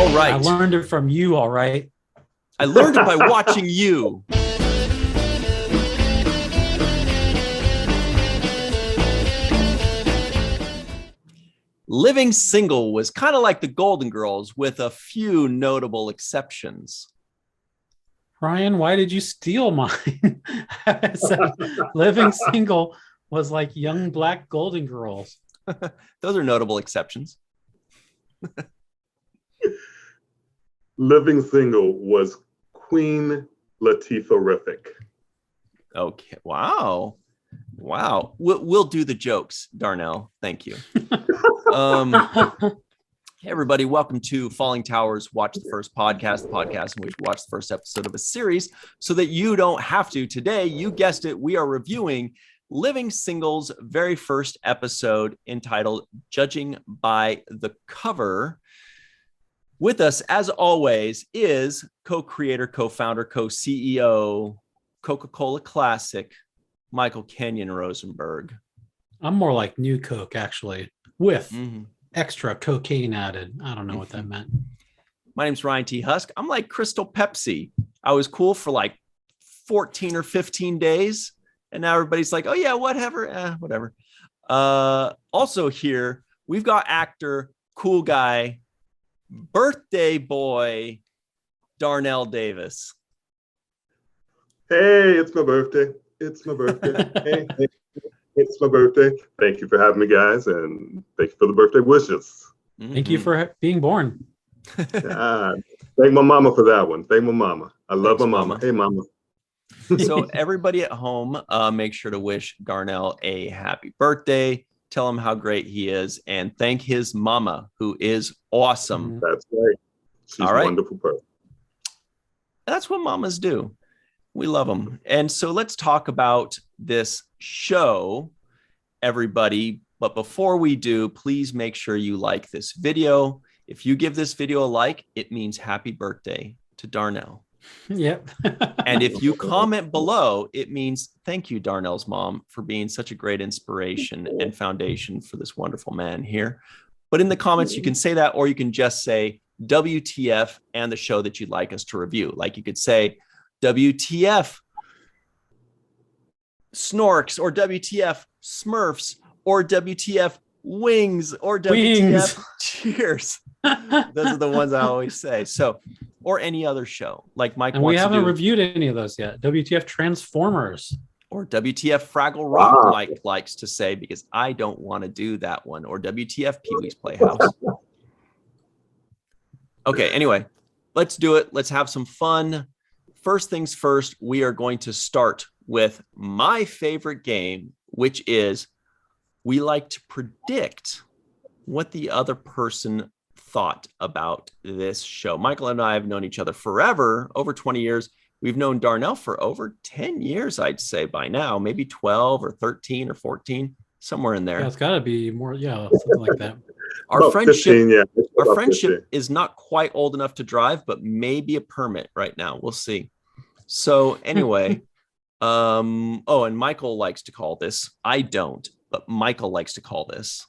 All right. I learned it from you, all right? I learned it by watching you. Living Single was kind of like the Golden Girls with a few notable exceptions. Ryan, why did you steal mine? I said, Living Single was like young black Golden Girls. Those are notable exceptions. Living Single was Queen Latifah-rific. Okay. Wow. We'll do the jokes, Darnell. Thank you. Hey, everybody. Welcome to Falling Towers Watch the First podcast, the podcast in which we watch the first episode of a series so that you don't have to. Today, you guessed it, we are reviewing Living Single's very first episode entitled Judging by the Cover. With us, as always, is co-creator, co-founder, co-CEO, Coca-Cola Classic, Michael Kenyon Rosenberg. I'm more like New Coke, actually, with extra cocaine added. I don't know what that meant. My name's Ryan T. Husk. I'm like Crystal Pepsi. I was cool for like 14 or 15 days. And now everybody's like, oh, yeah, whatever. Whatever. Also here, we've got actor, cool guy, birthday boy, Darnell Davis. Hey, it's my birthday. Hey, it's my birthday. Thank you for having me, guys, and thank you for the birthday wishes. Thank you for being born. Thank my mama for that one. Thank my mama. I love my mama. Hey, mama. So everybody at home, make sure to wish Darnell a happy birthday. Tell him how great he is, and thank his mama, who is awesome. That's right. She's All right. a wonderful person. That's what mamas do. We love them. And so let's talk about this show, everybody. But before we do, please make sure you like this video. If you give this video a like, it means happy birthday to Darnell. Yep. And if you comment below, it means thank you, Darnell's mom, for being such a great inspiration and foundation for this wonderful man here. But in the comments, you can say that, or you can just say WTF and the show that you'd like us to review. Like you could say WTF Snorks, or WTF Smurfs, or WTF Wings, or WTF Cheers. Those are the ones I always say. So, or any other show like Mike and wants we haven't to do, reviewed any of those yet. WTF Transformers. or WTF Fraggle Rock, Mike likes to say, because I don't want to do that one, or WTF Pee-wee's Playhouse. Okay, anyway, let's do it. Let's have some fun. First things first, we are going to start with my favorite game, which is we like to predict what the other person thought about this show. Michael and I have known each other forever, over 20 years. We've known Darnell for over 10 years, I'd say by now, maybe 12 or 13 or 14, somewhere in there. Yeah, it's got to be more. Yeah, something like that. Our About friendship, 15, yeah. our About friendship 15. is not quite old enough to drive, but maybe a permit right now. We'll see. So anyway, and Michael likes to call this. I don't, but Michael likes to call this.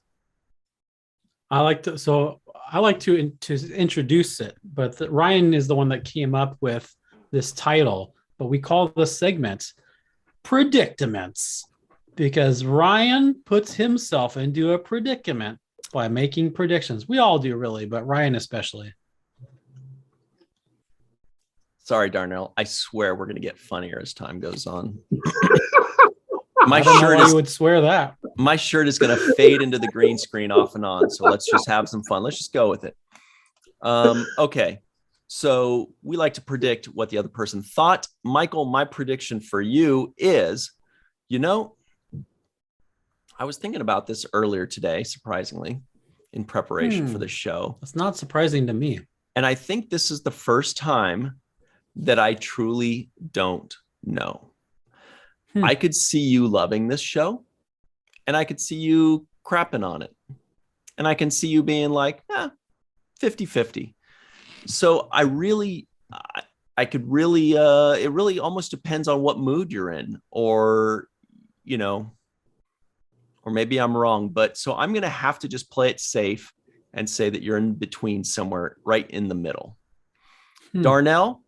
I like to introduce it, but Ryan is the one that came up with this title. But we call this segment Predicaments because Ryan puts himself into a predicament by making predictions. We all do, really, but Ryan especially. Sorry, Darnell. I swear we're going to get funnier as time goes on. I don't know why you would swear that. My shirt is going to fade into the green screen off and on. So let's just have some fun. Let's just go with it. Okay. So we like to predict what the other person thought. Michael, my prediction for you is, I was thinking about this earlier today, surprisingly, in preparation for the show. That's not surprising to me. And I think this is the first time that I truly don't know. I could see you loving this show, and I could see you crapping on it. And I can see you being like, 50-50. So it really almost depends on what mood you're in, or maybe I'm wrong. But so I'm going to have to just play it safe and say that you're in between somewhere right in the middle. Hmm. Darnell,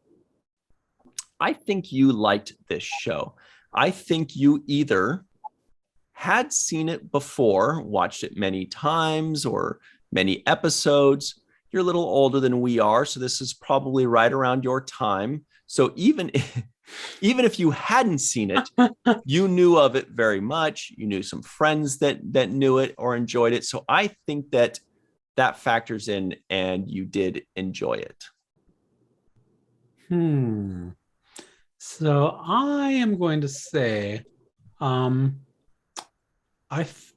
I think you liked this show. I think you either had seen it before, watched it many times or many episodes. You're a little older than we are, so this is probably right around your time. So even if you hadn't seen it, you knew of it very much. You knew some friends that knew it or enjoyed it. So I think that factors in, and you did enjoy it. So I am going to say, I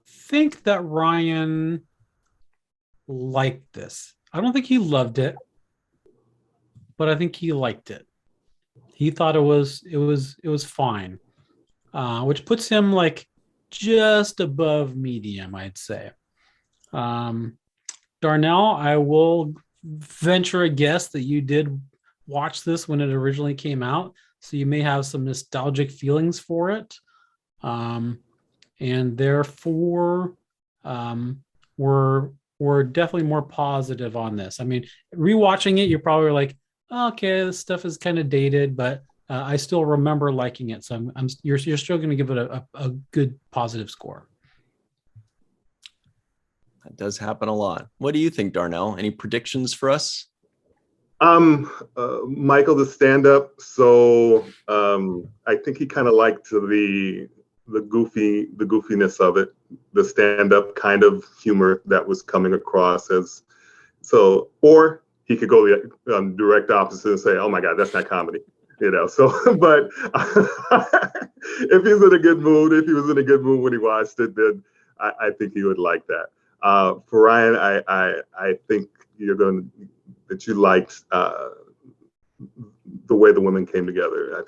think that Ryan liked this. I don't think he loved it, but I think he liked it. He thought it was fine, which puts him like just above medium, I'd say. Darnell, I will venture a guess that you did watch this when it originally came out, so you may have some nostalgic feelings for it, and therefore we're definitely more positive on this. I mean, rewatching it, you're probably like, okay, this stuff is kind of dated, but I still remember liking it. So you're still going to give it a good positive score. That does happen a lot. What do you think, Darnell? Any predictions for us? Michael, the stand-up. So I think he kind of liked the goofiness of it, the stand-up kind of humor that was coming across as so. Or he could go the direct opposite and say, "Oh my God, that's not comedy." So, but if he's in a good mood, if he was in a good mood when he watched it, then I think he would like that. For Ryan, I think that you liked the way the women came together.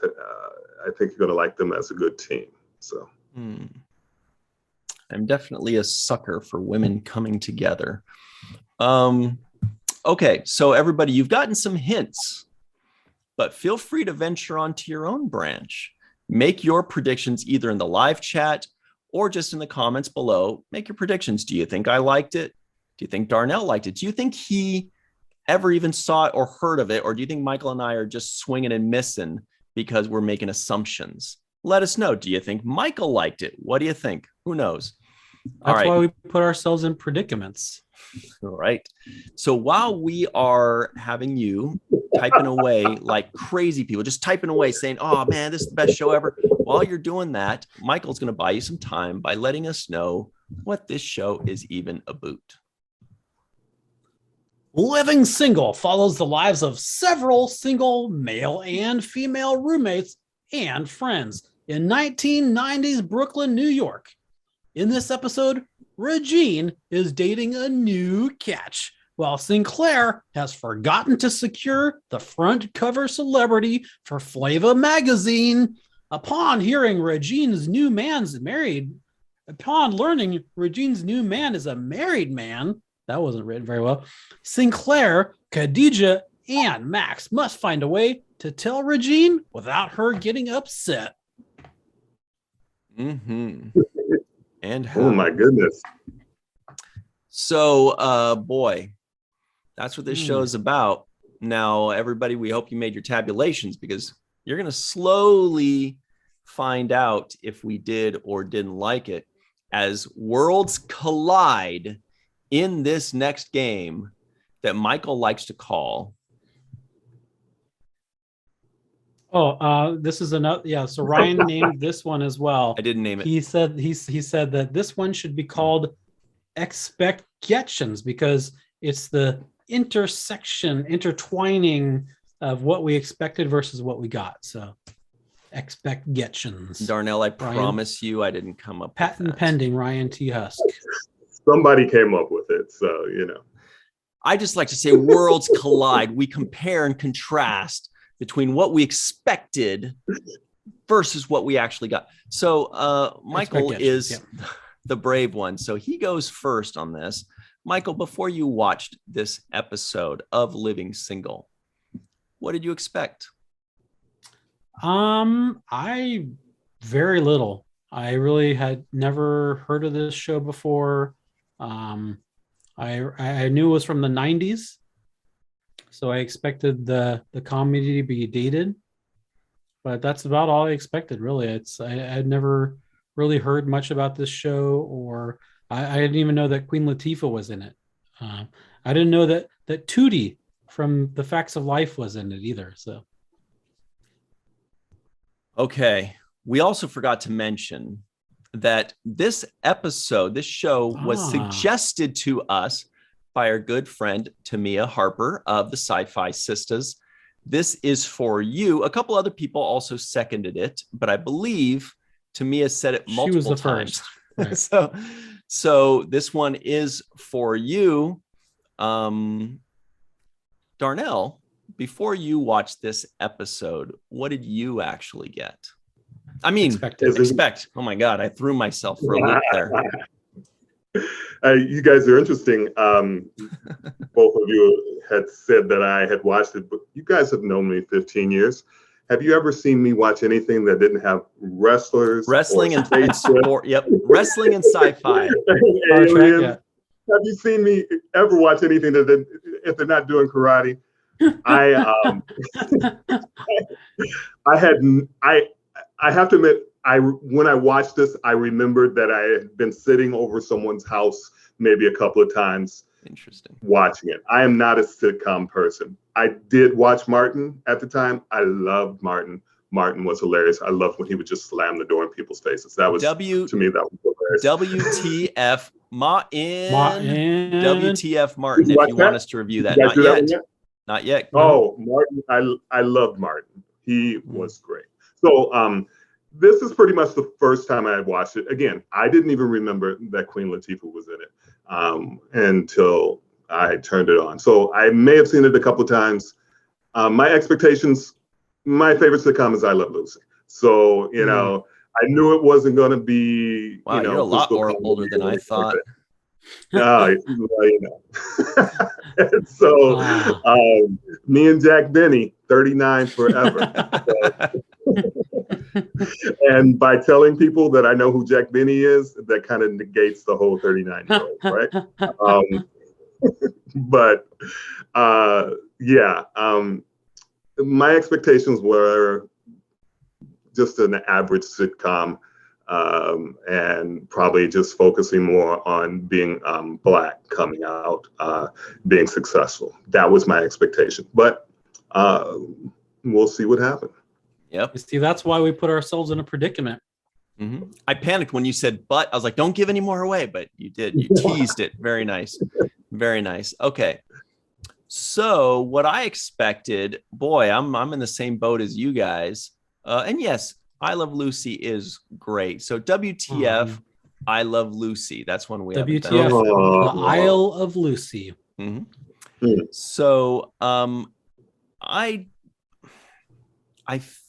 I think you're going to like them as a good team. So, I'm definitely a sucker for women coming together. Okay, so everybody, you've gotten some hints, but feel free to venture onto your own branch. Make your predictions either in the live chat or just in the comments below. Make your predictions. Do you think I liked it? Do you think Darnell liked it? Do you think he ever even saw it or heard of it? Or do you think Michael and I are just swinging and missing because we're making assumptions? Let us know. Do you think Michael liked it? What do you think? Who knows? That's why we put ourselves in predicaments. All right. So while we are having you typing away like crazy people, just typing away saying, "Oh man, this is the best show ever." While you're doing that, Michael's going to buy you some time by letting us know what this show is even about. Living Single follows the lives of several single male and female roommates and friends in 1990s Brooklyn, New York. In this episode, Regine is dating a new catch, while Sinclair has forgotten to secure the front cover celebrity for Flava magazine. Upon learning Regine's new man is a married man, that wasn't written very well, Sinclair, Khadija, and Max must find a way to tell Regine without her getting upset. And how? Oh my goodness. So, boy, that's what this show is about. Now, everybody, we hope you made your tabulations, because you're going to slowly find out if we did or didn't like it as worlds collide in this next game that Michael likes to call. This is another. Yeah, so Ryan named this one as well. I didn't name it. He said that this one should be called Expectations, because it's the intertwining of what we expected versus what we got. So Expectations. Darnell, I Ryan, promise you I didn't come up patent with that. pending, Ryan T. Husk. Somebody came up with it, so I just like to say worlds collide. We compare and contrast between what we expected versus what we actually got. So Michael is the brave one. So he goes first on this. Michael, before you watched this episode of Living Single, what did you expect? I very little. I really had never heard of this show before. I knew it was from the 90s, so I expected the comedy to be dated, but that's about all I expected, really. I'd never really heard much about this show, or I didn't even know that Queen Latifah was in it. I didn't know that Tootie from The Facts of Life was in it either. So Okay. We also forgot to mention that this show was suggested to us by our good friend Tamia Harper of the Sci-Fi Sisters. This is for you. A couple other people also seconded it, but I believe Tamia said it multiple she was the times. first. Right. So this one is for you. Darnell, before you watched this episode, what did you actually get? I mean, expect. Oh my God, I threw myself for a loop there. You guys are interesting. Both of you had said that I had watched it, but you guys have known me 15 years. Have you ever seen me watch anything that didn't have wrestling and sport? Yep, wrestling and sci-fi. Aliens. Have you seen me ever watch anything that if they're not doing karate? I have to admit, when I watched this, I remembered that I had been sitting over someone's house maybe a couple of times. Interesting. Watching it. I am not a sitcom person. I did watch Martin at the time. I loved Martin. Martin was hilarious. I loved when he would just slam the door in people's faces. That was, to me, that was hilarious. WTF Martin. WTF Martin, if you want us to review that. Not yet. Oh, Martin. I loved Martin. He was great. So this is pretty much the first time I had watched it. Again, I didn't even remember that Queen Latifah was in it until I turned it on. So I may have seen it a couple of times. My expectations, my favorite sitcom is I Love Lucy. So, you know, I knew it wasn't going to be, wow, you're a lot more older than I thought. Well, you know. And so me and Jack Benny, 39 forever. And by telling people that I know who Jack Benny is, that kind of negates the whole 39-year-old, right? But my expectations were just an average sitcom, and probably just focusing more on being Black, coming out, being successful. That was my expectation. But we'll see what happens. Yep. See, that's why we put ourselves in a predicament. Mm-hmm. I panicked when you said but. I was like, don't give any more away, but you did. You teased it. Very nice. Very nice. Okay. So what I expected, boy, I'm in the same boat as you guys. And yes, I Love Lucy is great. So WTF, I Love Lucy. That's one we have. WTF, the Isle of Lucy. Mm-hmm. So I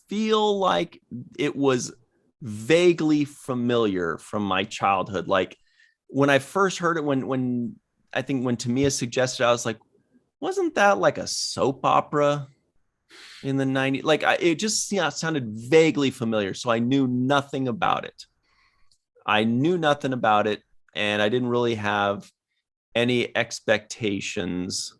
feel like it was vaguely familiar from my childhood. Like when I first heard it, when I think when Tamia suggested, I was like, wasn't that like a soap opera in the 90s? Like it just sounded vaguely familiar. So I knew nothing about it. And I didn't really have any expectations.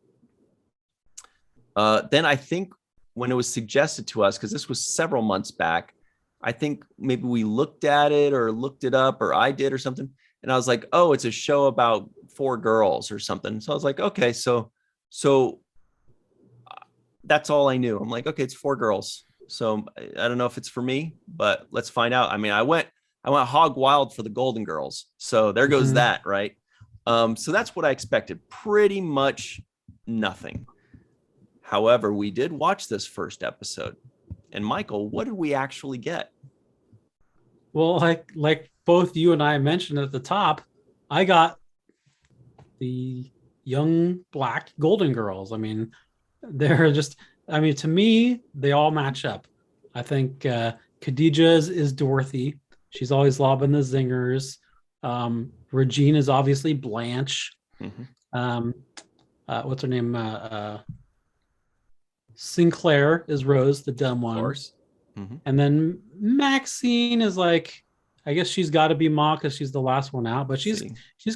Then I think when it was suggested to us, because this was several months back, I think maybe we looked at it or looked it up, or I did or something. And I was like, oh, it's a show about 4 girls or something. So I was like, okay, so that's all I knew. I'm like, okay, it's 4 girls. So I don't know if it's for me, but let's find out. I mean, I went hog wild for the Golden Girls. So there goes that, right? So that's what I expected. Pretty much nothing. However, we did watch this first episode. And Michael, what did we actually get? Well, like both you and I mentioned at the top, I got the young Black Golden Girls. I mean, to me, they all match up. I think Khadija is Dorothy. She's always lobbing the zingers. Regine is obviously Blanche. Mm-hmm. What's her name? Sinclair is Rose, the dumb one. Of course. Mm-hmm. And then Maxine is like, I guess she's got to be Ma because she's the last one out. But she's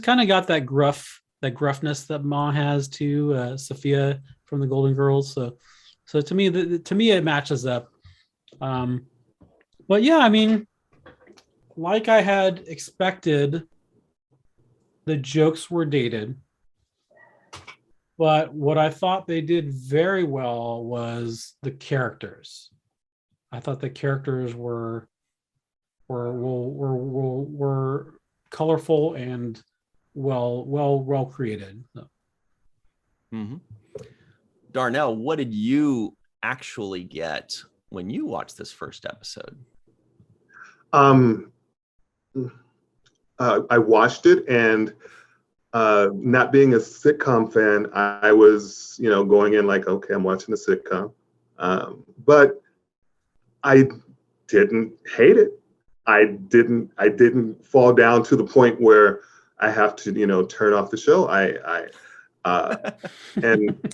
kind of got that gruff that gruffness that Ma has to Sophia from the Golden Girls. So to me, it matches up. But yeah, I mean, like I had expected, the jokes were dated. But what I thought they did very well was the characters. I thought the characters were colorful and well created. Mm-hmm. Darnell, what did you actually get when you watched this first episode? I watched it, and not being a sitcom fan, I was, going in like, okay, I'm watching a sitcom. But I didn't hate it. I didn't fall down to the point where I have to, turn off the show. And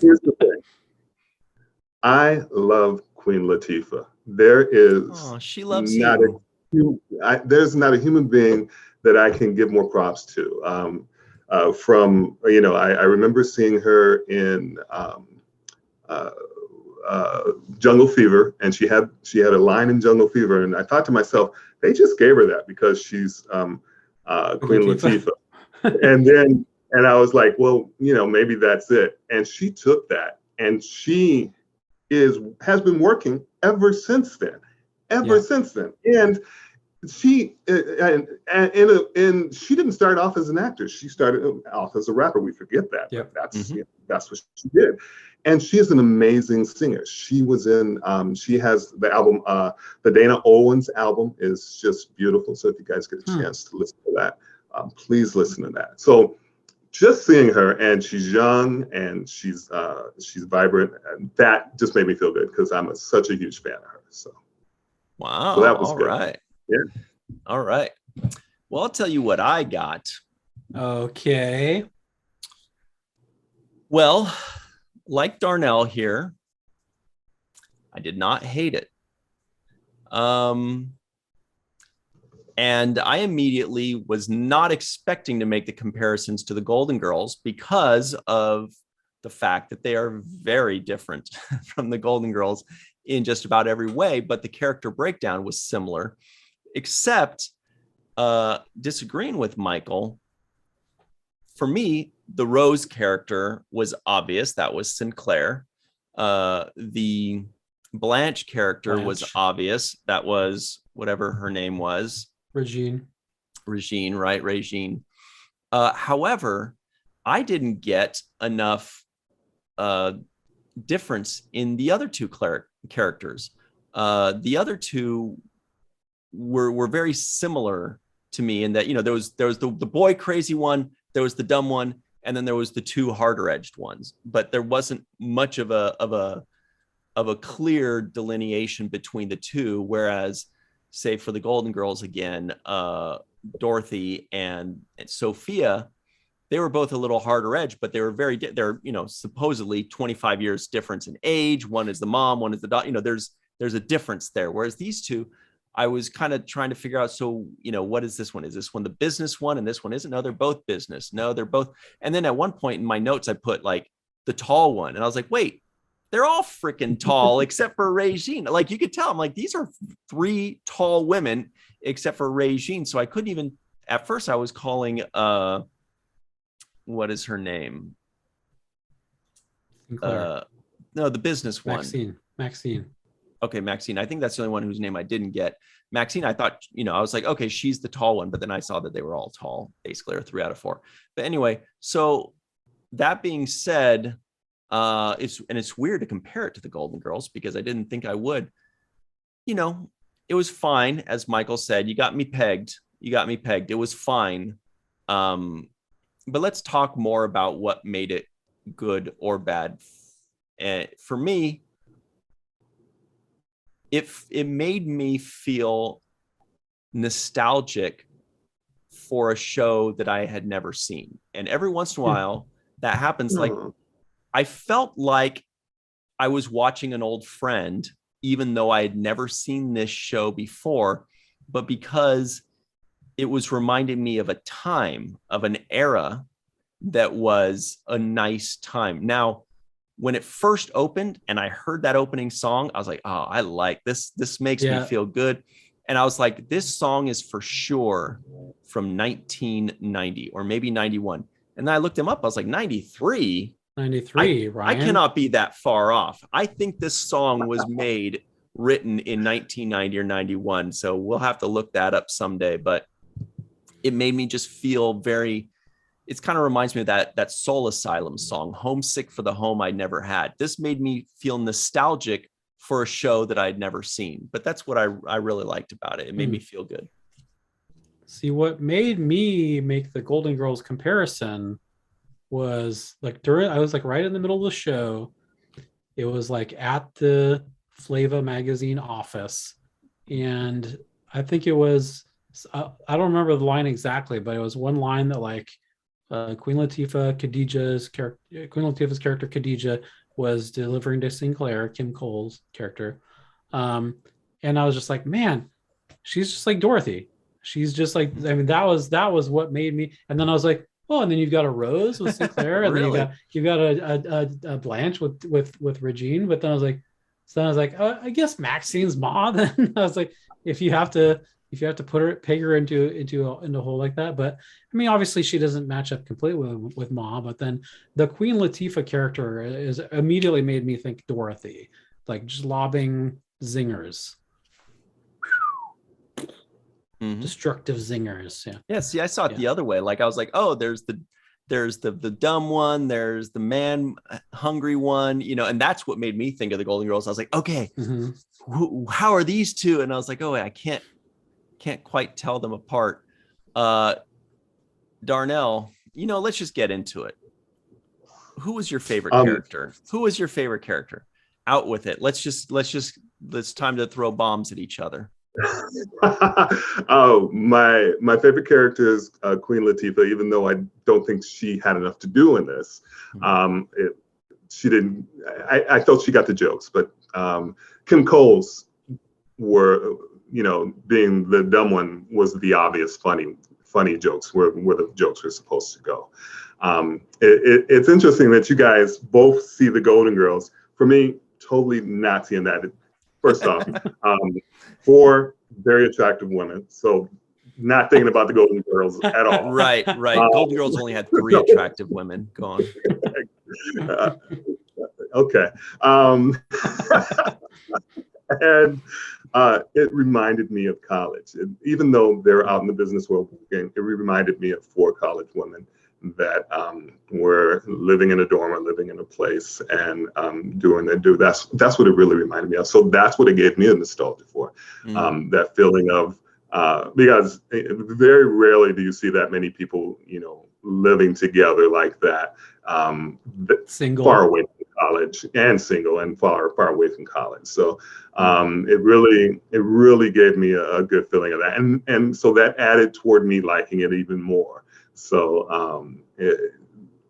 here's the thing. I love Queen Latifah. There is she loves not you. There's not a human being that I can give more props to. I remember seeing her in Jungle Fever, and she had a line in Jungle Fever, and I thought to myself, they just gave her that because she's Queen Latifah. and I was like, well, maybe that's it. And she took that, and she has been working ever since then. And she and she didn't start off as an actor. She started off as a rapper. We forget that. Yep. But that's what she did. And she is an amazing singer. She was in. She has the album. The Dana Owens album is just beautiful. So if you guys get a chance to listen to that, please listen to that. So just seeing her, and she's young and she's vibrant, and that just made me feel good because I'm such a huge fan of her. So wow, so that was all good. Right. Yeah. All right. Well, I'll tell you what I got. Okay. Well, like Darnell here, I did not hate it. And I immediately was not expecting to make the comparisons to the Golden Girls because of the fact that they are very different from the Golden Girls in just about every way, but the character breakdown was similar, except disagreeing with Michael. For me, the Rose character was obvious. That was Sinclair. The Blanche character was obvious. That was whatever her name was. Regine, right? Regine. However, I didn't get enough difference in the other two characters. The other two were very similar to me in that, there was the boy crazy one, there was the dumb one, and then there was the two harder edged ones. But there wasn't much of a clear delineation between the two. Whereas, say for the Golden Girls again, Dorothy and Sophia, they were both a little harder edge, but they were they're supposedly 25 years difference in age. One is the mom, one is the daughter. There's a difference there. Whereas these two, I was kind of trying to figure out, so, what is this one? Is this one the business one? And this one isn't? No, they're both business. No, they're both. And then at one point in my notes, I put like the tall one. And I was like, wait, they're all freaking tall except for Regine. Like you could tell, I'm like, these are three tall women except for Regine. So I couldn't even, at first I was calling, what is her name? No, the business one. Maxine. Okay, Maxine. I think that's the only one whose name I didn't get. Maxine, I thought, I was like, okay, she's the tall one. But then I saw that they were all tall, basically, or 3 out of 4. But anyway, so that being said, it's weird to compare it to the Golden Girls because I didn't think I would. It was fine. As Michael said, you got me pegged. It was fine. But let's talk more about what made it good or bad. For me, it made me feel nostalgic for a show that I had never seen. And every once in a while that happens. Like I felt like I was watching an old friend, even though I had never seen this show before, but because it was reminding me of a time, of an era that was a nice time. Now, when it first opened and I heard that opening song, I was like, oh, I like this. This makes me feel good. And I was like, this song is for sure from 1990 or maybe 91. And then I looked him up. I was like, 93? 93, Ryan. I cannot be that far off. I think this song was written in 1990 or 91. So we'll have to look that up someday. But it made me just feel very... It kind of reminds me of that Soul Asylum song, Homesick for the Home I'd Never Had. This made me feel nostalgic for a show that I'd never seen. But that's what I really liked about it. It made me feel good. See, what made me make the Golden Girls comparison was like I was like right in the middle of the show. It was like at the Flava magazine office. And I think it was, I don't remember the line exactly, but it was one line that like, Queen Latifah's character Khadijah was delivering to Sinclair, Kim Cole's character, and I was just like, man, she's just like Dorothy. She's just like, I mean, that was what made me. And then I was like, oh, and then you've got a Rose with Sinclair, and Really? then you've got a Blanche with Regine. But then I was like, oh, I guess Maxine's Ma. Then I was like, if you have to peg her into a hole like that. But I mean, obviously she doesn't match up completely with Ma, but then the Queen Latifah character is immediately made me think Dorothy, like just lobbing zingers, destructive zingers. Yeah. See, I saw it the other way. Like I was like, oh, there's the dumb one, there's the man hungry one, and that's what made me think of the Golden Girls. I was like, okay, how are these two? And I was like, oh, I can't quite tell them apart. Darnell, let's just get into it. Who was your favorite character? Who was your favorite character? Out with it. It's time to throw bombs at each other. Oh, my favorite character is Queen Latifah, even though I don't think she had enough to do in this. She didn't. I felt she got the jokes, but Kim Cole's were, being the dumb one was the obvious funny jokes where the jokes were supposed to go. It's interesting that you guys both see the Golden Girls. For me, totally not seeing that. First off, 4 very attractive women, so not thinking about the Golden Girls at all. Right. Golden Girls only had 3 attractive women. Go on. Okay. And it reminded me of college. Even though they're out in the business world, it reminded me of 4 college women that were living in a dorm or living in a place and doing their due. That's what it really reminded me of. So that's what it gave me a nostalgia for. That feeling of, because very rarely do you see that many people, living together like that, single, far away from college, and single, and far away from college. So it really gave me a good feeling of that, and so that added toward me liking it even more. So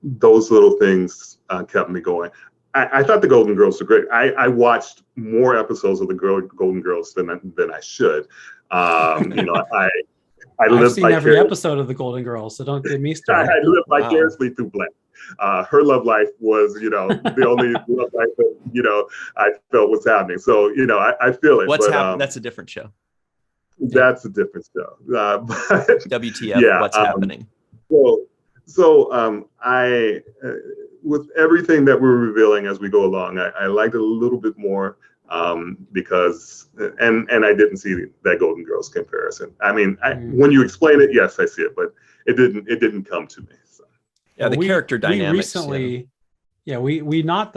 those little things kept me going. I thought the Golden Girls were great. I watched more episodes of the Golden Girls than I should. I've seen every episode of the Golden Girls, so don't get me started. I lived vicariously through Blanche. Her love life was, the only love life that, I felt was happening. So, I feel it. What's happening? That's a different show. That's a different show. But, WTF, yeah, what's happening? So I, with everything that we're revealing as we go along, I liked it a little bit more because, and I didn't see that Golden Girls comparison. I mean, when you explain it, yes, I see it, but it didn't come to me. So. Yeah, the character dynamics. We recently, we not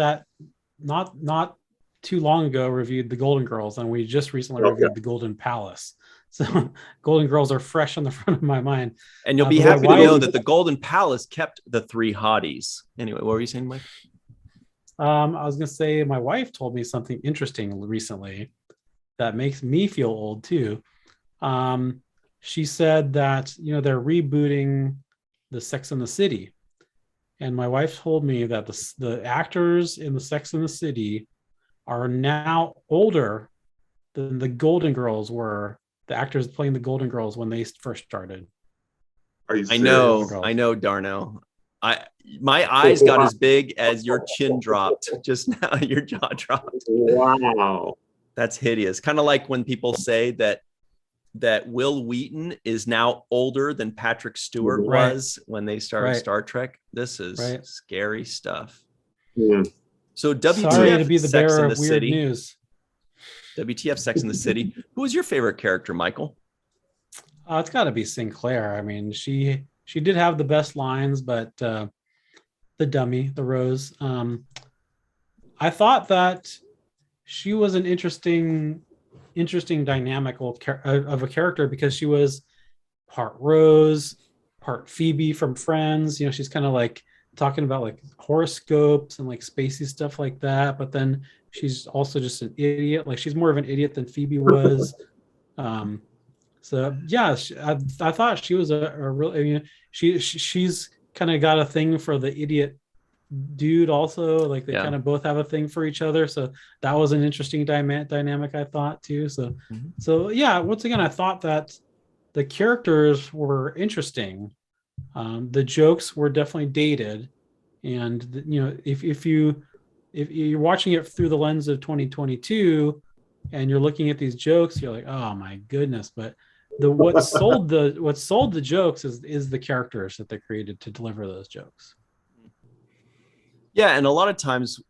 too long ago reviewed the Golden Girls, and we just recently reviewed the Golden Palace. So Golden Girls are fresh on the front of my mind. And you'll be happy to know that the Golden Palace kept the 3 hotties. Anyway, what were you saying, Mike? I was going to say my wife told me something interesting recently that makes me feel old too. She said that, they're rebooting the Sex and the City. And my wife told me that the actors in the Sex and the City are now older than the Golden Girls were. The actors playing the Golden Girls when they first started. Are you serious? I know, Darnell. My eyes got as big as your chin dropped just now. Your jaw dropped. Wow. That's hideous. Kind of like when people say that Will Wheaton is now older than Patrick Stewart Right. was when they started Right. Star Trek. This is Right. scary stuff. Mm. So Sorry to WTF be the Sex bearer in the of weird City. news. WTF Sex in the City. Who was your favorite character, Michael? It's got to be Sinclair. I mean, she did have the best lines, but the dummy, the Rose. I thought that she was an interesting dynamical of a character because she was part Rose, part Phoebe from Friends. You know, she's kind of like talking about like horoscopes and like spacey stuff like that. But then she's also just an idiot. Like she's more of an idiot than Phoebe was. So yeah, I thought she was a real. I mean, she's kind of got a thing for the idiot dude also. Like they kind of both have a thing for each other. So that was an interesting dynamic I thought too. So yeah, once again, I thought that the characters were interesting. The jokes were definitely dated, and you know, if you're watching it through the lens of 2022 and you're looking at these jokes, you're like, oh my goodness. But what sold the jokes is the characters that they created to deliver those jokes. Yeah, and a lot of times,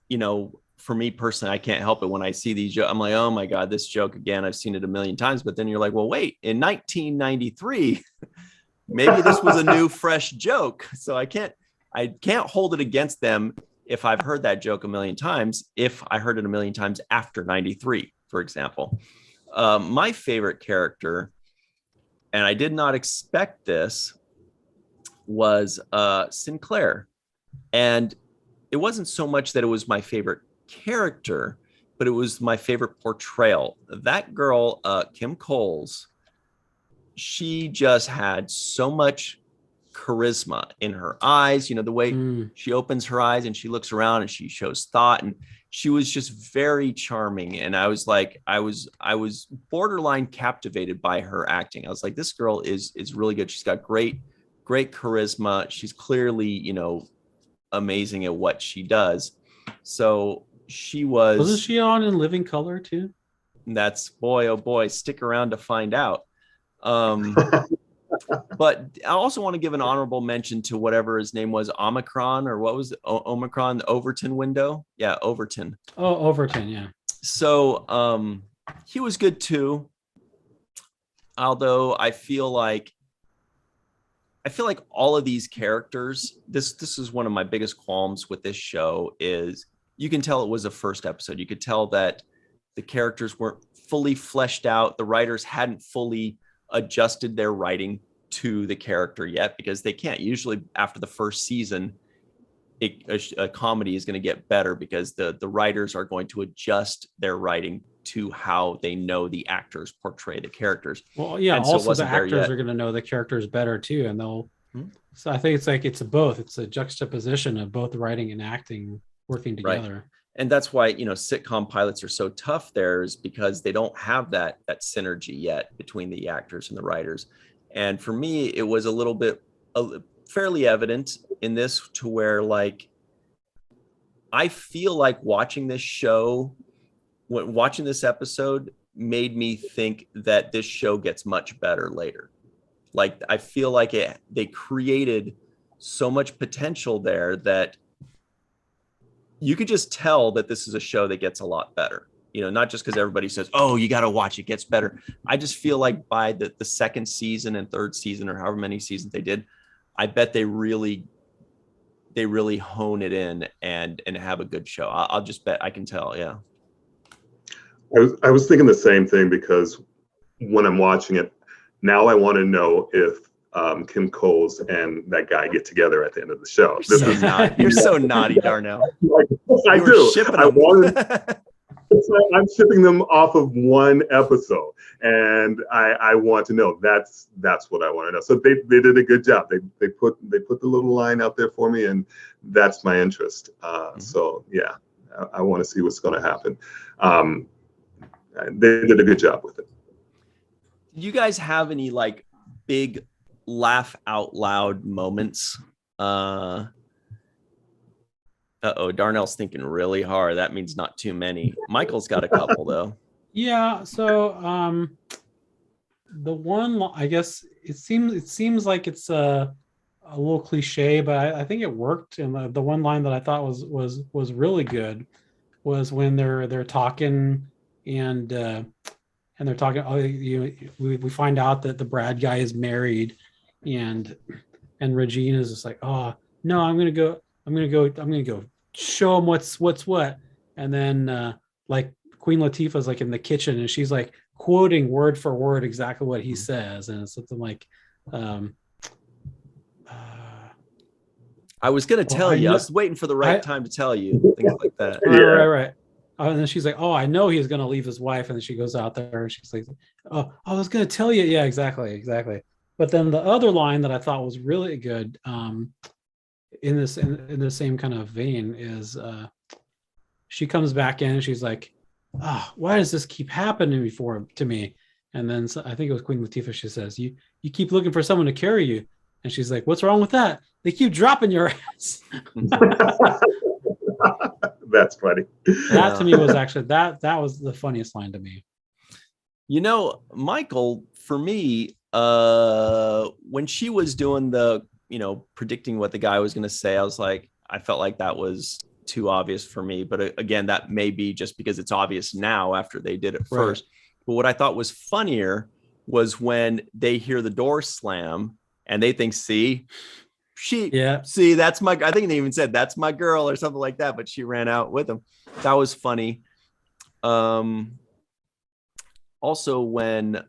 you know, for me personally, I can't help it when I see these jokes. I'm like, oh my God, this joke again. I've seen it a million times. But then you're like, well, wait, in 1993, maybe this was a new, fresh joke. So I can't hold it against them if I've heard that joke a million times, if I heard it a million times after 93, for example. My favorite character, and I did not expect this, was Sinclair. And it wasn't so much that it was my favorite character, but it was my favorite portrayal. That girl, Kim Coles, she just had so much charisma in her eyes. You know, the way she opens her eyes and she looks around and she shows thought, and she was just very charming. And I was like, I was borderline captivated by her acting. I was like, this girl is really good. She's got great charisma. She's clearly, you know, amazing at what she does. So wasn't she on In Living Color too? That's, boy, oh boy, stick around to find out. But I also want to give an honorable mention to whatever his name was, Omicron, or what was it? Omicron, the Overton window. Yeah, Overton. Oh, Overton, yeah. So he was good too. Although I feel like all of these characters, this is one of my biggest qualms with this show, is you can tell it was a first episode. You could tell that the characters weren't fully fleshed out. The writers hadn't fully adjusted their writing to the character yet, because they can't. Usually after the first season, a comedy is going to get better because the writers are going to adjust their writing to how they know the actors portray the characters. Well, yeah, and also the actors are going to know the characters better too, and they'll so I think it's both. It's a juxtaposition of both writing and acting working together. Right. And that's why, you know, sitcom pilots are so tough there, is because they don't have that synergy yet between the actors and the writers. And for me, it was a little bit fairly evident in this, to where, like, I feel like watching this show, watching this episode made me think that this show gets much better later. Like, I feel like they created so much potential there that you could just tell that this is a show that gets a lot better. You know, not just because everybody says, oh, you got to watch, it gets better. I just feel like by the second season and third season, or however many seasons they did, I bet they really hone it in and have a good show. I'll just bet, I can tell. Yeah. I was thinking the same thing, because when I'm watching it now, I want to know if Kim Coles and that guy get together at the end of the show. You're so naughty, Darnell. I do. I'm shipping them off of one episode, and I want to know. That's what I want to know. So they did a good job. They put the little line out there for me, and that's my interest. So yeah, I want to see what's going to happen. They did a good job with it. Did you guys have any like big laugh out loud moments Darnell's thinking really hard. That means not too many. Michael's got a couple though. Yeah. So the one, I guess it seems like it's a little cliche, but I think it worked. And the one line that I thought was really good was when they're talking and they're talking. Oh, we find out that the Brad guy is married, and Regina is just like, oh no, I'm gonna go show him what's what. And then like Queen Latifah's like in the kitchen and she's like quoting word for word exactly what he says, and it's something like I was gonna tell you. I was waiting for the right time to tell you things like that. Right. And then she's like, "Oh, I know he's gonna leave his wife," and then she goes out there and she's like, "Oh, I was gonna tell you." Yeah, exactly. But then the other line that I thought was really good, in the same kind of vein, is she comes back in and she's like, why does this keep happening to me? And then I think it was Queen Latifah. She says, "You keep looking for someone to carry you," and she's like, "What's wrong with that? They keep dropping your ass." That's funny. That to me was actually that was the funniest line to me. You know, Michael, for me, when she was doing the, predicting what the guy was going to say, I felt like that was too obvious for me. But again, that may be just because it's obvious now after they did it first. But what I thought was funnier was when they hear the door slam and they think, see, that's my, I think they even said, "That's my girl," or something like that, but she ran out with him. That was funny. Also when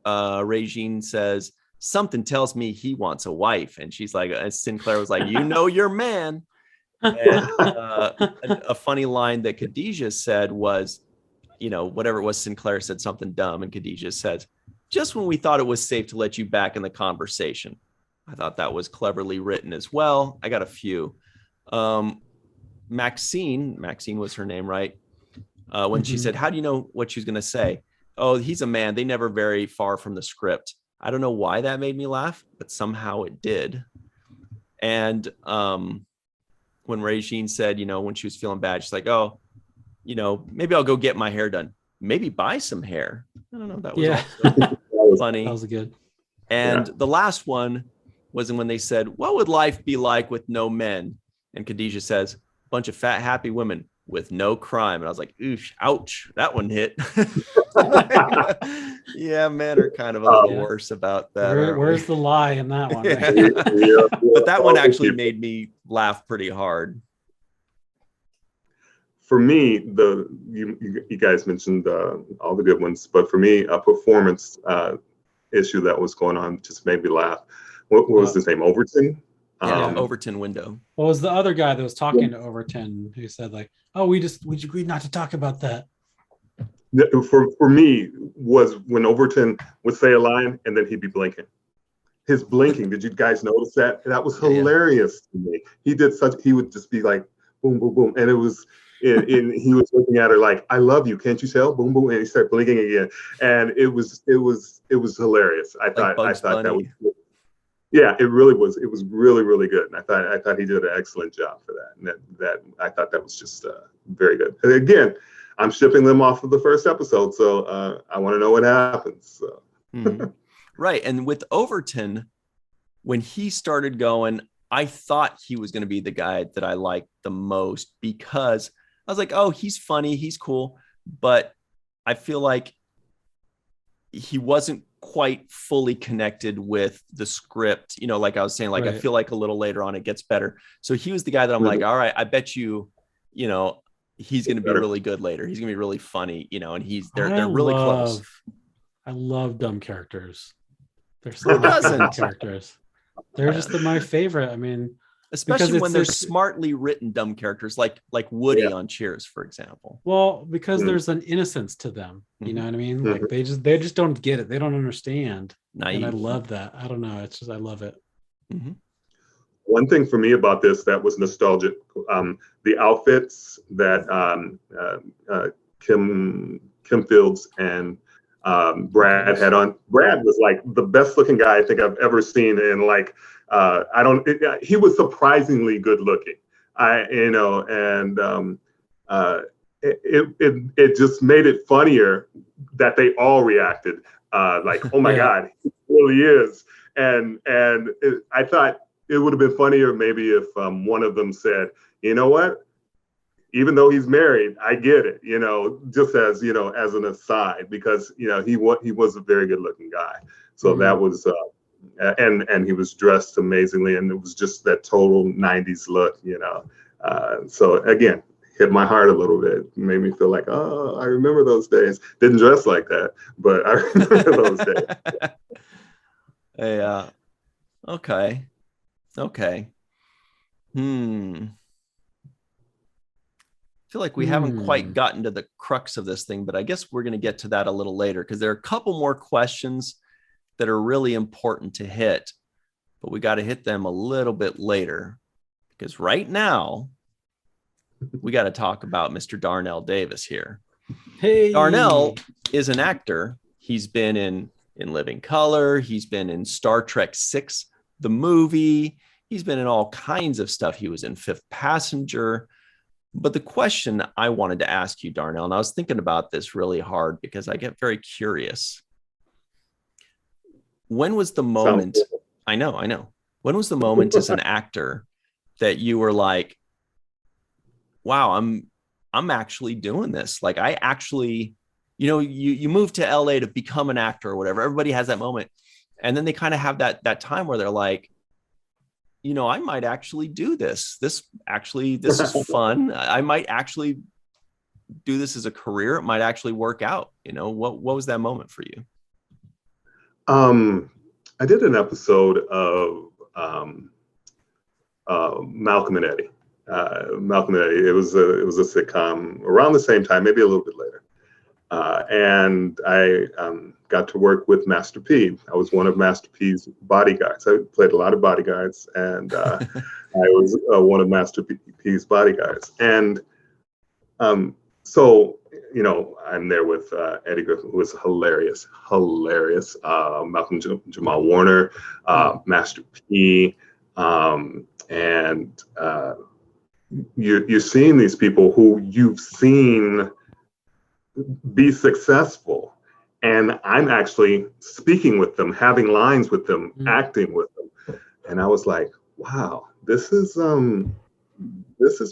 Regine says, "Something tells me he wants a wife," and she's like, Sinclair was like, "You know your man." And a funny line that Khadijah said was, whatever it was, Sinclair said something dumb, and Khadijah says, "Just when we thought it was safe to let you back in the conversation." I thought that was cleverly written as well. I got a few. Maxine was her name, right? When she said, "How do you know what she's going to say?" "Oh, he's a man. They never vary far from the script." I don't know why that made me laugh, but somehow it did. And when Regine said, when she was feeling bad, she's like, "Oh, maybe I'll go get my hair done. Maybe buy some hair." I don't know. That was also funny. That was good. And the last one was when they said, "What would life be like with no men?" And Khadijah says, "A bunch of fat, happy women with no crime." And I was like, "Oof, ouch, that one hit." Yeah, men are kind of a little worse about that. Where's the lie in that one? But that one actually made me laugh pretty hard. For me, you guys mentioned all the good ones, but for me, a performance issue that was going on just made me laugh. What was his name? Overton? Overton Window. What was the other guy that was talking to Overton who said like, "Oh, we agreed not to talk about that"? For me, was when Overton would say a line and then he'd be blinking. His blinking, did you guys notice that? That was hilarious to me. He would just be like, boom, boom, boom. And it was, he was looking at her like, "I love you, can't you tell?" Boom, boom. And he started blinking again. And it was hilarious. I thought that was good. Yeah, it really was. It was really, really good. And I thought he did an excellent job for that. And that I thought that was just very good. And again, I'm shipping them off of the first episode, so I want to know what happens. So. Right. And with Overton, when he started going, I thought he was going to be the guy that I liked the most, because I was like, "Oh, he's funny, he's cool," but I feel like he wasn't quite fully connected with the script. Like I was saying, like, I feel like a little later on it gets better. So he was the guy that I'm like, all right, I bet you, he's going to be really good later. He's going to be really funny, and they're really close. I love dumb characters. They're so dumb characters. They're just my favorite. I mean, especially when they're smartly written dumb characters, like Woody on Cheers, for example. Well, because there's an innocence to them. You know what I mean? Like they just don't get it. They don't understand. Naive. And I love that. I don't know. It's just, I love it. One thing for me about this that was nostalgic, the outfits that Kim Fields and Brad had on. Brad was like the best looking guy I think I've ever seen, and like he was surprisingly good looking. It just made it funnier that they all reacted like, oh my God, he really is. I thought it would have been funnier maybe if one of them said, you know what, even though he's married, I get it, just as, as an aside, because, he was a very good looking guy. So that was, and he was dressed amazingly, and it was just that total 90s look, so again, hit my heart a little bit, made me feel like, oh, I remember those days. Didn't dress like that, but I remember those days. Yeah. Okay. I feel like we haven't quite gotten to the crux of this thing, but I guess we're going to get to that a little later, because there are a couple more questions that are really important to hit, but we got to hit them a little bit later, because right now we got to talk about Mr. Darnell Davis here. Hey, Darnell is an actor. He's been in Living Color. He's been in Star Trek VI, the movie. He's been in all kinds of stuff. He was in Fifth Passenger. But the question I wanted to ask you, Darnell, and I was thinking about this really hard because I get very curious. When was the moment? I know. When was the moment as an actor that you were like, wow, I'm actually doing this? Like, I actually, you moved to LA to become an actor or whatever. Everybody has that moment. And then they kind of have that time where they're like, I might actually do this. This is fun. I might actually do this as a career. It might actually work out. What was that moment for you? I did an episode of Malcolm and Eddie. Malcolm and Eddie. It was a sitcom around the same time, maybe a little bit later. And I got to work with Master P. I was one of Master P's bodyguards. I played a lot of bodyguards, and I was one of Master P's bodyguards. And so, I'm there with Eddie Griffin, who was hilarious. Malcolm Jamal Warner, Master P, and you're seeing these people who you've seen be successful, and I'm actually speaking with them, having lines with them, acting with them, and I was like, wow, this is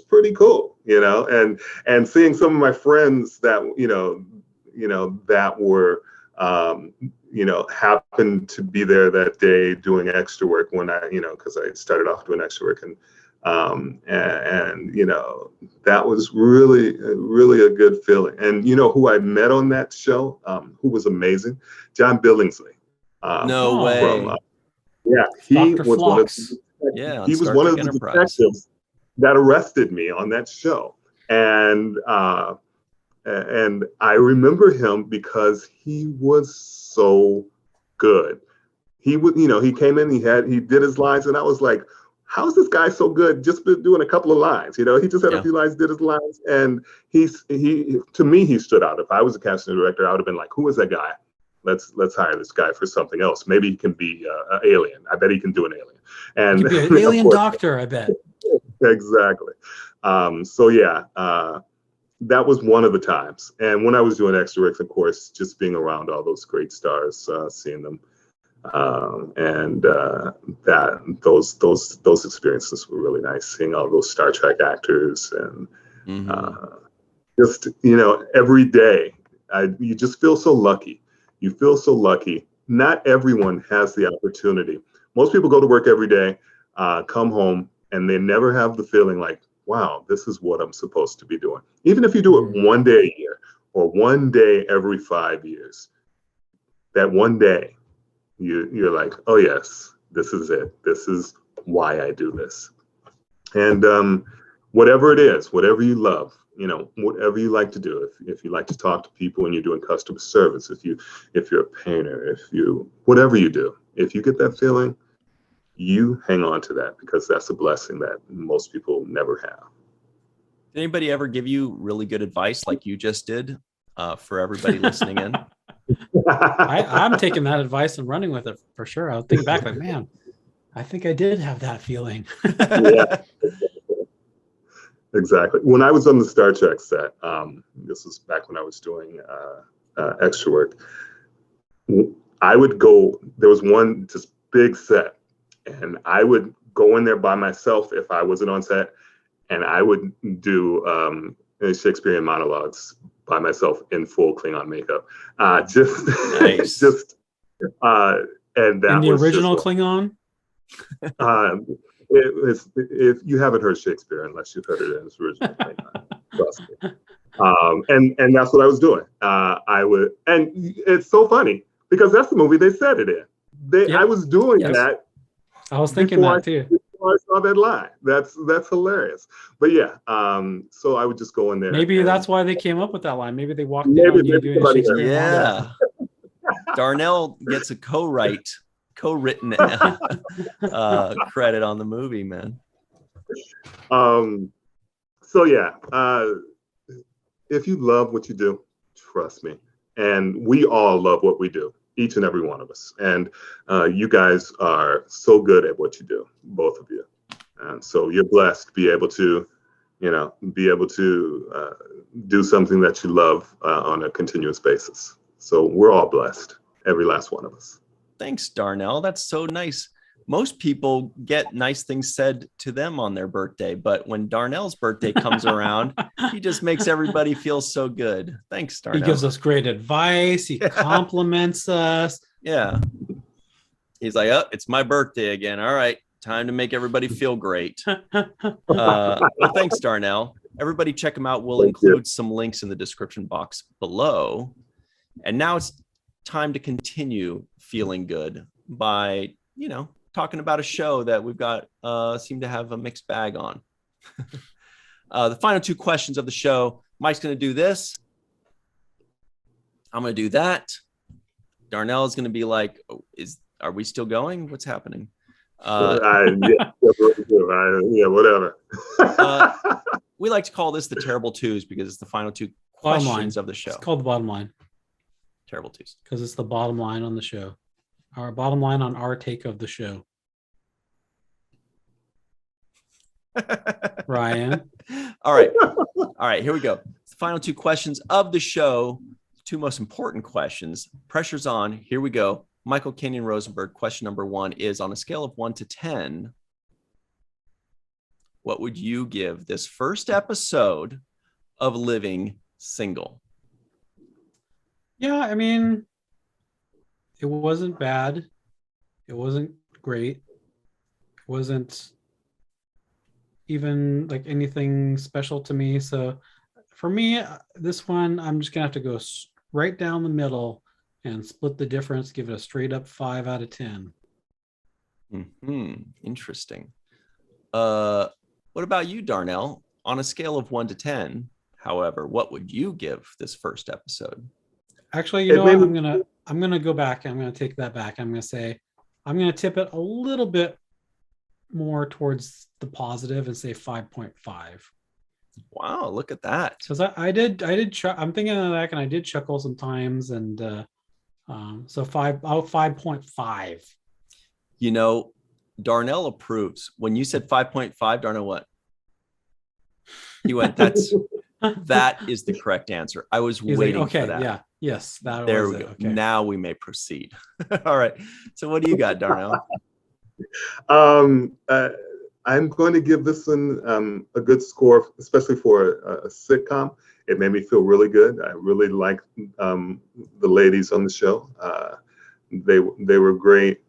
pretty cool, and seeing some of my friends that that were happened to be there that day doing extra work when I because I started off doing extra work, and that was really a good feeling. And who I met on that show, who was amazing, John Billingsley. No way. He Dr. was Phlox. he was one of the detectives that arrested me on that show, and I remember him because he was so good. He would, he came in, he did his lines, and I was like, how's this guy so good? Just been doing a couple of lines, he just had a few lines, did his lines, and he to me, he stood out. If I was a casting director, I would have been like, who is that guy? Let's hire this guy for something else. Maybe he can be an alien. I bet he can do an alien. And he could be an alien doctor, I bet. Exactly. That was one of the times. And when I was doing extra work, of course, just being around all those great stars, seeing them. Those experiences were really nice, seeing all those Star Trek actors, and just every day you just feel so lucky. You feel so lucky. Not everyone has the opportunity. Most people go to work every day, come home, and they never have the feeling like, wow, this is what I'm supposed to be doing. Even if you do it one day a year or one day every 5 years, that one day you're like, oh yes, this is it. This is why I do this. And whatever it is, whatever you love, whatever you like to do, if you like to talk to people and you're doing customer service, if you're a painter, whatever you do, if you get that feeling, you hang on to that, because that's a blessing that most people never have. Did anybody ever give you really good advice like you just did, for everybody listening in? I'm taking that advice and running with it for sure. I was thinking back, like, man, I think I did have that feeling. Yeah, exactly. When I was on the Star Trek set, this was back when I was doing extra work. I would go. There was one just big set, and I would go in there by myself if I wasn't on set, and I would do Shakespearean monologues by myself in full Klingon makeup. Just, Nice. And that In the was original just, Klingon? if you haven't heard Shakespeare unless you've heard it in its original Klingon, trust me. And that's what I was doing. I would, and it's so funny because that's the movie they said it in. Yep. I was doing Yes. that. I was thinking that too. Before I saw that line. That's hilarious. But yeah, so I would just go in there. Maybe and that's why they came up with that line. Maybe they walked in Maybe on you doing a somebody- Shakespeare monologue. Yeah. Darnell gets a co-written credit on the movie, man. So yeah, if you love what you do, trust me, and we all love what we do, each and every one of us. And you guys are so good at what you do, both of you. And so you're blessed to be able to, do something that you love on a continuous basis. So we're all blessed, every last one of us. Thanks, Darnell. That's so nice. Most people get nice things said to them on their birthday, but when Darnell's birthday comes around, he just makes everybody feel so good. Thanks, Darnell. He gives us great advice. He compliments us. Yeah. He's like, oh, it's my birthday again. All right. Time to make everybody feel great. Well, thanks, Darnell. Everybody check him out. We'll include some links in the description box below. And now it's time to continue feeling good by, talking about a show that we've got seem to have a mixed bag on. The final two questions of the show. Mike's going to do this. I'm going to do that. Darnell is going to be like, are we still going? What's happening? Whatever. We like to call this the Terrible Twos because it's the final two Bottom questions line. of the show. It's called the bottom line Terrible Twos. because it's the bottom line on the show. Our bottom line on our take of the show. Ryan. All right. Here we go. The final two questions of the show. Two most important questions. Pressure's on. Here we go. Michael Kenyon Rosenberg. Question number one is, on a scale of 1 to 10, what would you give this first episode of Living Single? Yeah, I mean, it wasn't bad. It wasn't great. It wasn't even like anything special to me. So for me, this one, I'm just going to have to go right down the middle and split the difference, give it a straight up 5 out of 10. Interesting. What about you, Darnell? On a scale of 1 to 10, however, what would you give this first episode? Actually, you know what? I'm gonna go back. I'm gonna take that back. I'm gonna tip it a little bit more towards the positive and say 5.5. Wow, look at that. Because I did I'm thinking of that, and I did chuckle sometimes, and so 5.5. Darnell approves. When you said 5.5, Darnell, what? He went, that is the correct answer. I was He's waiting like, okay, for that. yeah, yes, that There was we it. go. Okay. Now we may proceed. All right. So what do you got, Darnell? I'm going to give this one a good score, especially for a sitcom. It made me feel really good. I really liked the ladies on the show. They were great.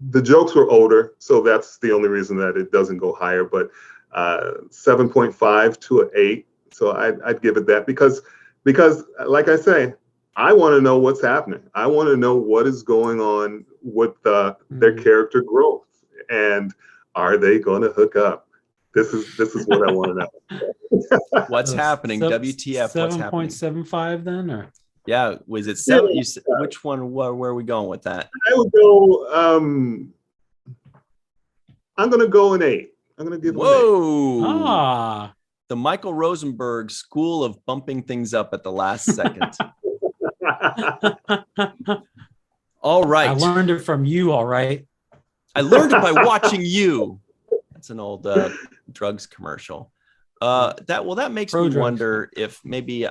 The jokes were older, so that's the only reason that it doesn't go higher. But 7.5 to an 8, so I'd give it that because, like I say, I want to know what's happening. I want to know what is going on with their character growth, and are they going to hook up? This is what I want to know. What's happening? WTF? What's happening? 7.75 then, or Yeah, was it 7? Which one? Where are we going with that? I would go. I'm going to go an 8. I'm going to give it The Michael Rosenberg school of bumping things up at the last second. All right. I learned it from you, all right. I learned it by watching you. That's an old drugs commercial. That makes Pro me drugs. wonder if maybe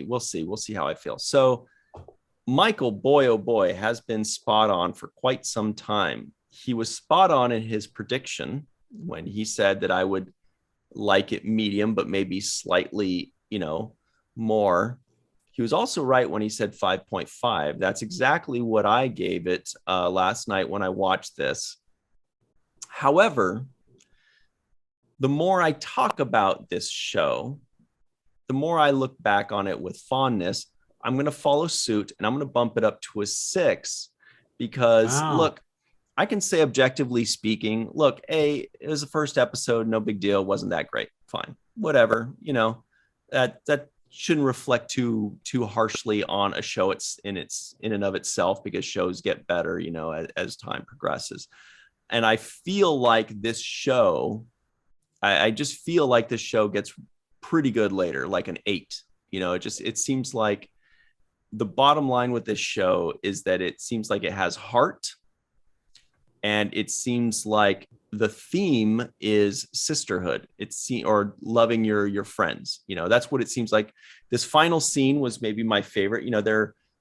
we'll see how I feel. So Michael, boy oh boy, has been spot on for quite some time. He was spot on in his prediction when he said that I would like it medium, but maybe slightly, more. He was also right when he said 5.5. That's exactly what I gave it last night when I watched this. However, the more I talk about this show, the more I look back on it with fondness. I'm going to follow suit and I'm going to bump it up to a 6 because look, I can say objectively speaking, look, it was the first episode, no big deal, wasn't that great, fine, whatever, that shouldn't reflect too harshly on a show in and of itself, because shows get better, as time progresses. And I feel like this show, I just feel like this show gets pretty good later, like an 8. It seems like the bottom line with this show is that it seems like it has heart, and it seems like the theme is sisterhood. Or loving your friends. That's what it seems like. This final scene was maybe my favorite.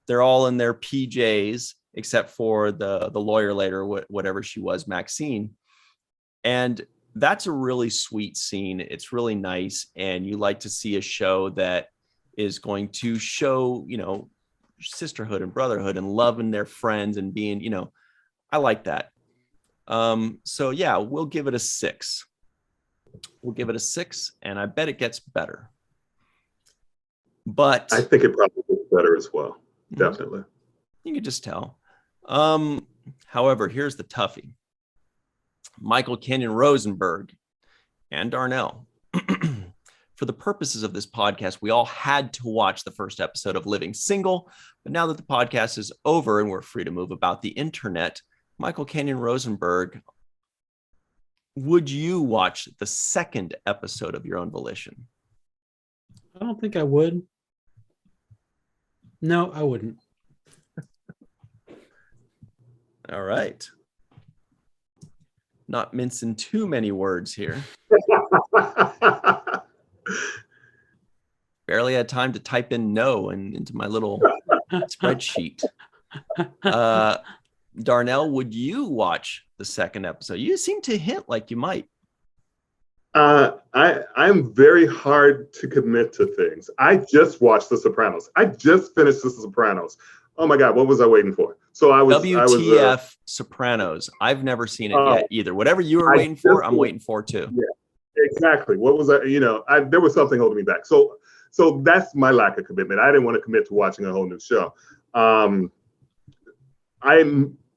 They're all in their PJs except for the lawyer later, whatever she was, Maxine. And that's a really sweet scene. It's really nice. And you like to see a show that is going to show, sisterhood and brotherhood and loving their friends and being, I like that. So yeah, we'll give it a 6. And I bet it gets better. But I think it probably gets better as well. Definitely. You can just tell. However, here's the toughie. Michael Kenyon Rosenberg and Darnell. For the purposes of this podcast, we all had to watch the first episode of Living Single. But now that the podcast is over and we're free to move about the internet, Michael Kenyon Rosenberg, would you watch the second episode of your own volition? I don't think I would. No, I wouldn't. All right. Not mincing too many words here. Barely had time to type in no into my little spreadsheet. Darnell, would you watch the second episode? You seem to hint like you might. I'm very hard to commit to things. I just watched The Sopranos. I just finished The Sopranos. Oh my God, what was I waiting for? So WTF Sopranos. I've never seen it yet either. Whatever you were waiting for, I'm waiting for too. Yeah, exactly. What was I? There was something holding me back. So that's my lack of commitment. I didn't want to commit to watching a whole new show. I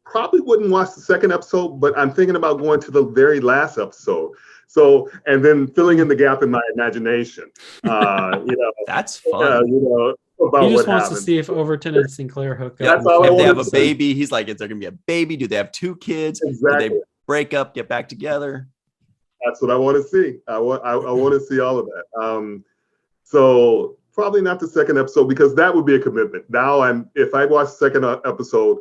probably wouldn't watch the second episode, but I'm thinking about going to the very last episode. So, and then filling in the gap in my imagination. That's fun. About he just what wants happened. to see if Overton and Sinclair hook up. That's all I If they have wanted a to baby, he's like, is there going to be a baby? Do they have 2 kids? Exactly. Do they break up, get back together? That's what I want to see. I want to see all of that. So probably not the second episode, because that would be a commitment. Now if I watch the second episode,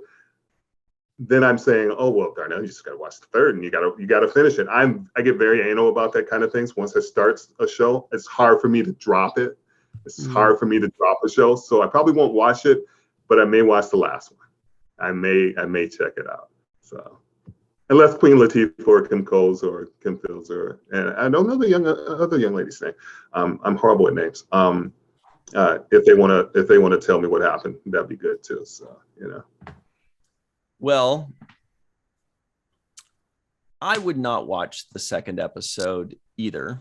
then I'm saying, oh well, Darnell, you just got to watch the third, and you got to finish it. I get very anal about that kind of things. Once I start a show, it's hard for me to drop it. It's hard for me to drop a show, so I probably won't watch it, but I may watch the last one. I may check it out. So, unless Queen Latifah or Kim Coles or Kim Fields and I don't know the other young lady's name. I'm horrible at names. If they want to tell me what happened, that'd be good too. So Well, I would not watch the second episode either.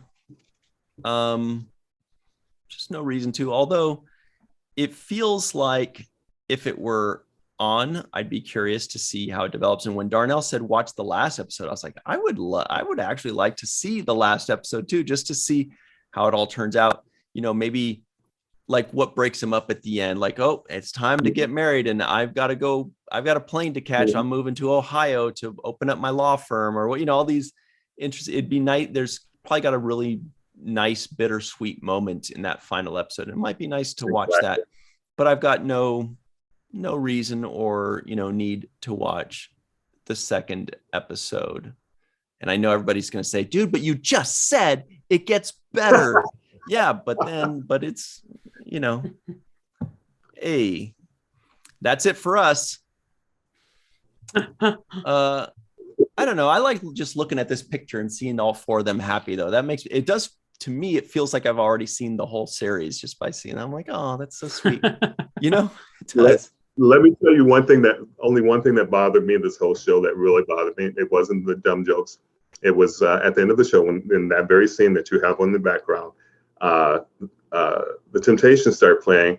Just no reason to, although it feels like if it were on, I'd be curious to see how it develops. And when Darnell said watch the last episode, I was like, I would actually like to see the last episode too, just to see how it all turns out. Maybe like what breaks him up at the end, like, oh, it's time to get married and I've got a plane to catch. I'm moving to Ohio to open up my law firm, or what, all these interests. It'd be nice. There's probably got a really nice bittersweet moment in that final episode. It might be nice to watch that but I've got no reason or need to watch the second episode. And I know everybody's going to say, dude, but you just said it gets better. Yeah, but it's, hey, that's it for us. I don't know. I like just looking at this picture and seeing all four of them happy, though. That makes it does to me. It feels like I've already seen the whole series just by seeing it. I'm like, oh, that's so sweet. It does. Let me tell you one thing that bothered me in this whole show that really bothered me. It wasn't the dumb jokes. It was at the end of the show when in that very scene that you have on the background, the Temptations start playing,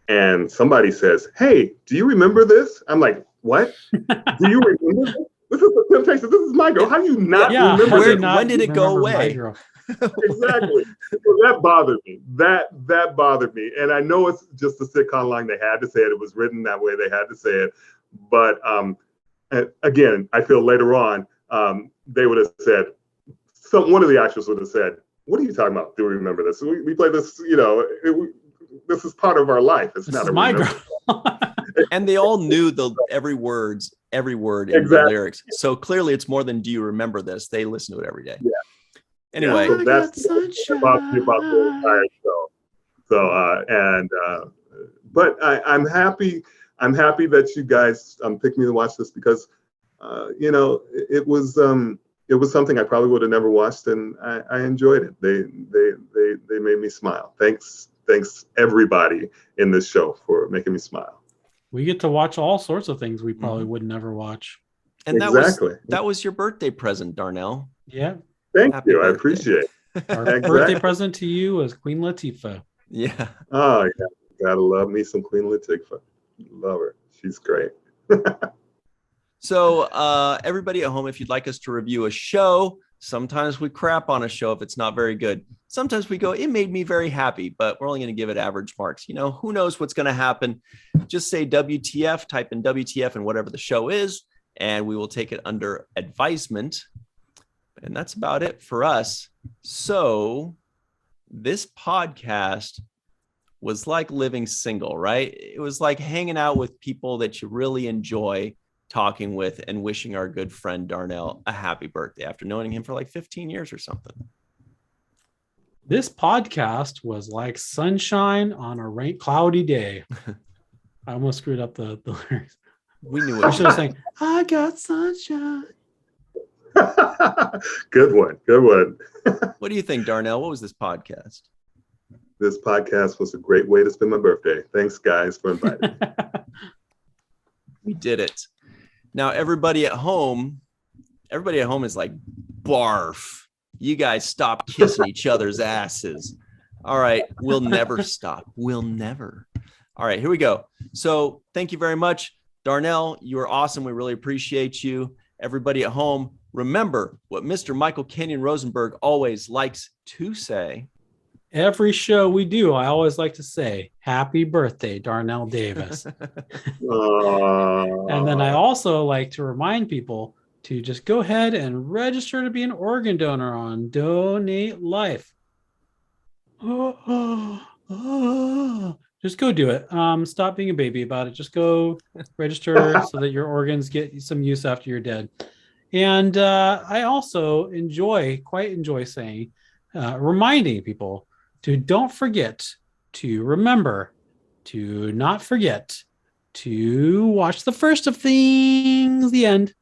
and somebody says, "Hey, do you remember this?" I'm like, "What? Do you remember this? This is the Temptations. This is my girl. How do you not remember this? When did it go away?" Exactly. So that bothered me. That bothered me. And I know it's just a sitcom line. They had to say it. It was written that way. They had to say it. But again, I feel later on, they would have said, one of the actors would have said, "What are you talking about? Do we remember this? We play this, this is part of our life. It's this not is a my girl." And they all knew every word in the lyrics. So clearly it's more than "do you remember this?" They listen to it every day. Yeah. Anyway, so that's about the entire show. So but I'm happy that you guys picked me to watch this because it was something I probably would have never watched, and I enjoyed it. They made me smile. Thanks everybody in this show for making me smile. We get to watch all sorts of things we probably would never watch. And exactly. that was your birthday present, Darnell. Yeah. Thank Happy you. birthday. I appreciate it. Our Exactly. birthday present to you is Queen Latifah. Yeah. Oh yeah, gotta love me some Queen Latifah. Love her. She's great. So everybody at home, if you'd like us to review a show, sometimes we crap on a show if it's not very good. Sometimes we go, it made me very happy, but we're only going to give it average marks. Who knows what's going to happen? Just say WTF, type in WTF and whatever the show is, and we will take it under advisement. And that's about it for us. So this podcast was like living single, right? It was like hanging out with people that you really enjoy talking with and wishing our good friend Darnell a happy birthday after knowing him for like 15 years or something. This podcast was like sunshine on a cloudy day. I almost screwed up the lyrics. We knew I it. should have sang, "I got sunshine." Good one. What do you think, Darnell? What was this podcast? This podcast was a great way to spend my birthday. Thanks, guys, for inviting me. We did it. Now, everybody at home is like, barf. You guys stop kissing each other's asses. All right. We'll never stop. We'll never. All right, here we go. So thank you very much. Darnell, you are awesome. We really appreciate you. Everybody at home, remember what Mr. Michael Kenyon Rosenberg always likes to say. Every show we do, I always like to say, "Happy birthday, Darnell Davis." And then I also like to remind people to just go ahead and register to be an organ donor on Donate Life. Just go do it. Stop being a baby about it. Just go register so that your organs get some use after you're dead. And I also quite enjoy saying, reminding people to not forget to watch the first of things, the end.